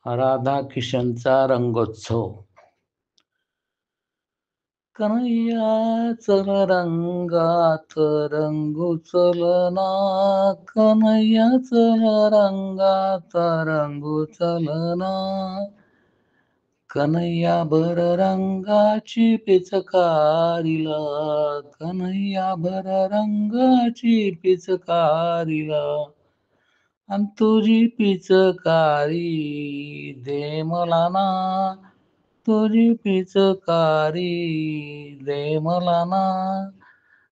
राधा किशनचा रंगोत्सव. कन्हैया चल रंगात रंगू चलना, कन्हैया चल रंगात रंगू चलना. कन्हैया भर रंगाची पिचकारीला, कन्हैया भर रंगाची पिचकारीला. अन तुझी पिचकारी दे मला ना, तुझी पिचकारी दे मला ना.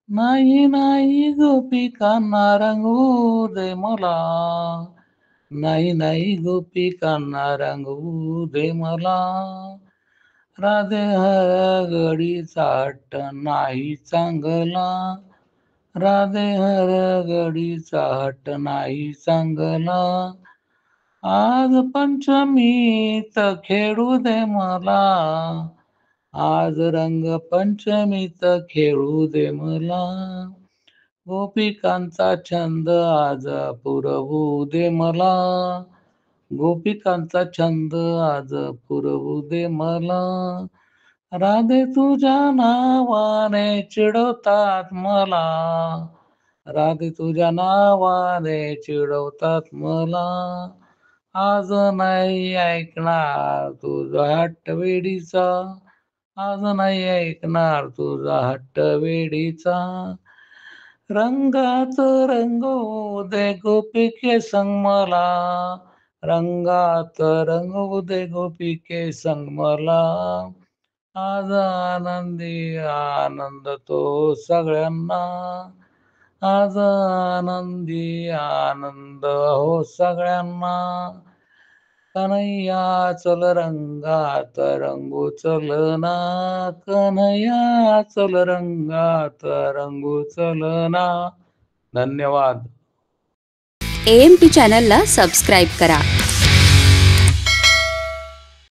नाही नाही गोपिकांना रंगवू दे मला, नाही नाही गोपिकांना रंगवू दे मला. राधे हर घडीचा हट्ट नाही चांगला, राधे हर घडीचा हट्ट नाही चांगला. आज पंचमीत खेळू दे मला, आज रंग पंचमीत खेळू दे मला. गोपिकांचा छंद आज पुरवू दे मला, गोपिकांचा छंद आज पुरवू दे मला. राधे तुझ्या नावाने चिडवतात मला, राधे तुझ्या नावाने चिडवतात मला. आज नाही ऐकणार तुझा हट्ट वेडीचा, आज नाही ऐकणार तुझा हट्ट वेडीचा. रंगात रंगू दे गोपिके संग मला, रंगात रंगू दे गोपिके संग मला. आज आनंदी आनंद तो सगळ्यांना, आज आनंदी आनंद हो सगळ्यांना. कन्हैया चल रंगात रंगू चलना, कन्हैया चल रंगात रंगू चलना. धन्यवाद. AMP चॅनलला सबस्क्राईब करा